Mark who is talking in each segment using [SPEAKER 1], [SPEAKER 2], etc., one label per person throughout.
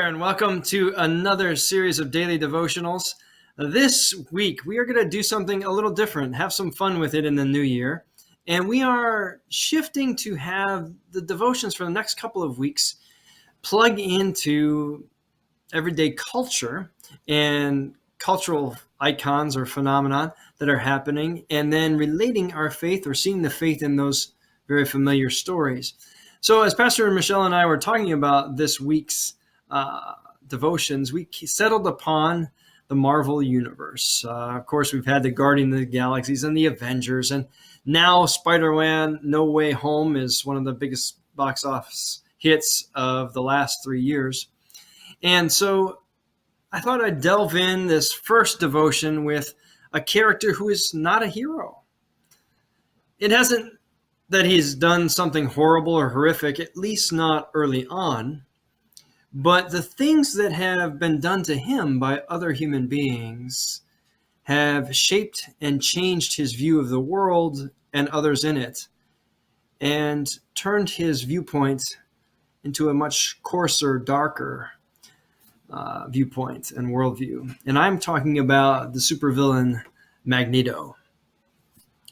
[SPEAKER 1] there, and welcome to another series of daily devotionals. This week, we are going to do something a little different, have some fun with it in the new year. And we are shifting to have the devotions for the next couple of weeks plug into everyday culture and cultural icons or phenomena that are happening, and then relating our faith or seeing the faith in those very familiar stories. So as Pastor Michelle and I were talking about this week's devotions, we settled upon the Marvel Universe. Of course, we've had the Guardian of the Galaxies and the Avengers, and now Spider-Man No Way Home is one of the biggest box office hits of the last 3 years. And so I thought I'd delve in this first devotion with a character who is not a hero. It hasn't that he's done something horrible or horrific, at least not early on. But the things that have been done to him by other human beings have shaped and changed his view of the world and others in it, and turned his viewpoint into a much coarser, darker viewpoint and worldview. And I'm talking about the supervillain Magneto.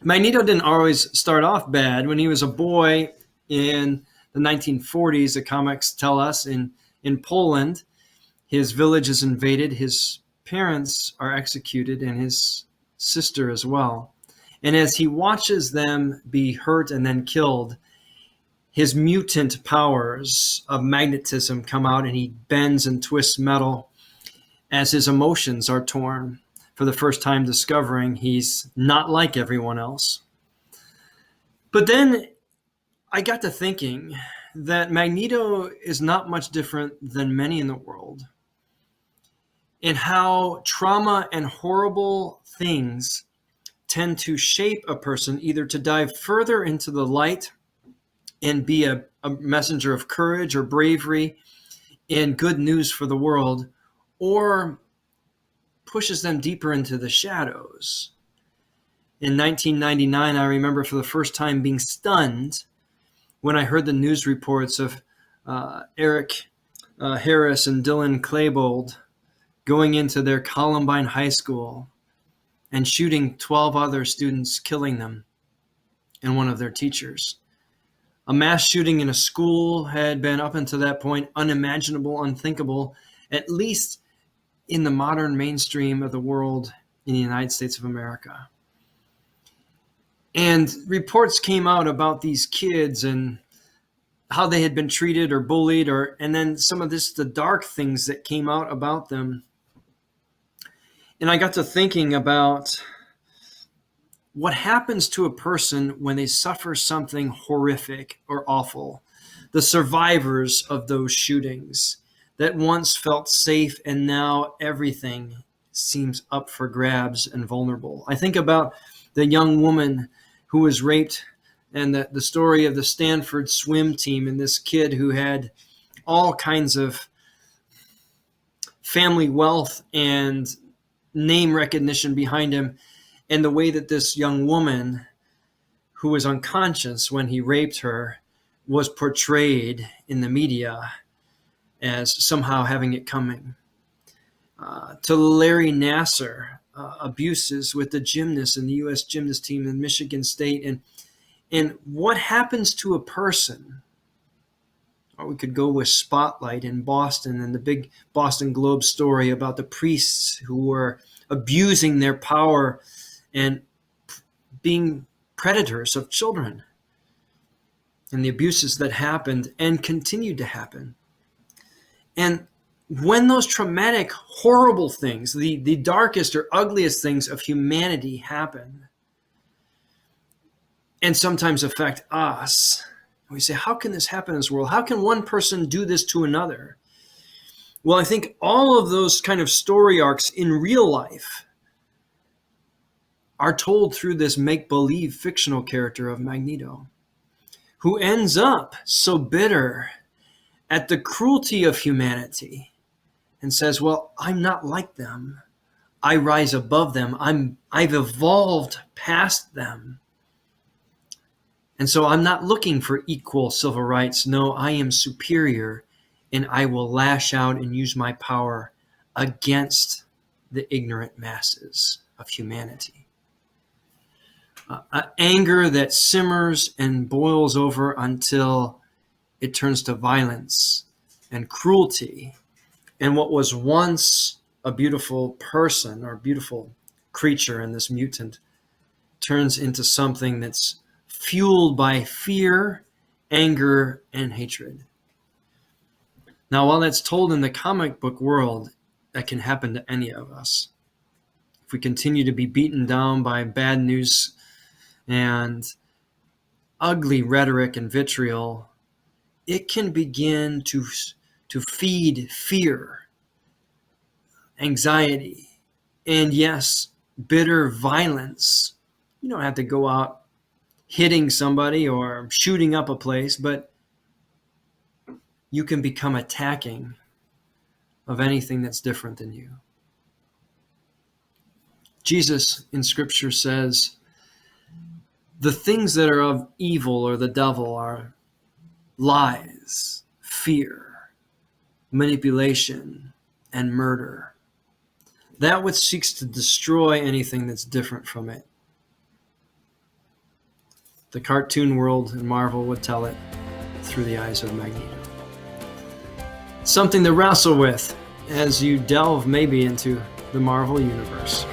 [SPEAKER 1] Magneto didn't always start off bad. When he was a boy in the 1940s, the comics tell us, in Poland, his village is invaded, his parents are executed, and his sister as well. And as he watches them be hurt and then killed, his mutant powers of magnetism come out, and he bends and twists metal as his emotions are torn, for the first time discovering he's not like everyone else. But then I got to thinking that Magneto is not much different than many in the world, and how trauma and horrible things tend to shape a person either to dive further into the light and be a messenger of courage or bravery and good news for the world, or pushes them deeper into the shadows. In 1999, I remember for the first time being stunned when I heard the news reports of Eric Harris and Dylan Klebold going into their Columbine High School and shooting 12 other students, killing them and one of their teachers. A mass shooting in a school had been, up until that point, unimaginable, unthinkable, at least in the modern mainstream of the world in the United States of America. And reports came out about these kids and how they had been treated or bullied, and then some of the dark things that came out about them. And I got to thinking about what happens to a person when they suffer something horrific or awful. The survivors of those shootings that once felt safe, and now everything seems up for grabs and vulnerable. I think about the young woman who was raped, and the story of the Stanford swim team, and this kid who had all kinds of family wealth and name recognition behind him, and the way that this young woman, who was unconscious when he raped her, was portrayed in the media as somehow having it coming. To Larry Nassar, abuses with the gymnast and the U.S. gymnast team in Michigan State. And what happens to a person? Or we could go with Spotlight in Boston and the big Boston Globe story about the priests who were abusing their power and being predators of children, and the abuses that happened and continued to happen. And when those traumatic, horrible things, the darkest or ugliest things of humanity happen, and sometimes affect us, we say, how can this happen in this world? How can one person do this to another? Well, I think all of those kind of story arcs in real life are told through this make-believe fictional character of Magneto, who ends up so bitter at the cruelty of humanity and says, well, I'm not like them. I rise above them. I've evolved past them. And so I'm not looking for equal civil rights. No, I am superior, and I will lash out and use my power against the ignorant masses of humanity. Anger that simmers and boils over until it turns to violence and cruelty. And what was once a beautiful person or beautiful creature in this mutant turns into something that's fueled by fear, anger, and hatred. Now, while that's told in the comic book world, that can happen to any of us. If we continue to be beaten down by bad news and ugly rhetoric and vitriol, it can begin to feed fear, anxiety, and yes, bitter violence. You don't have to go out hitting somebody or shooting up a place, but you can become attacking of anything that's different than you. Jesus in Scripture says, the things that are of evil or the devil are lies, fear, manipulation, and murder. That which seeks to destroy anything that's different from it. The cartoon world and Marvel would tell it through the eyes of Magneto. Something to wrestle with as you delve maybe into the Marvel universe.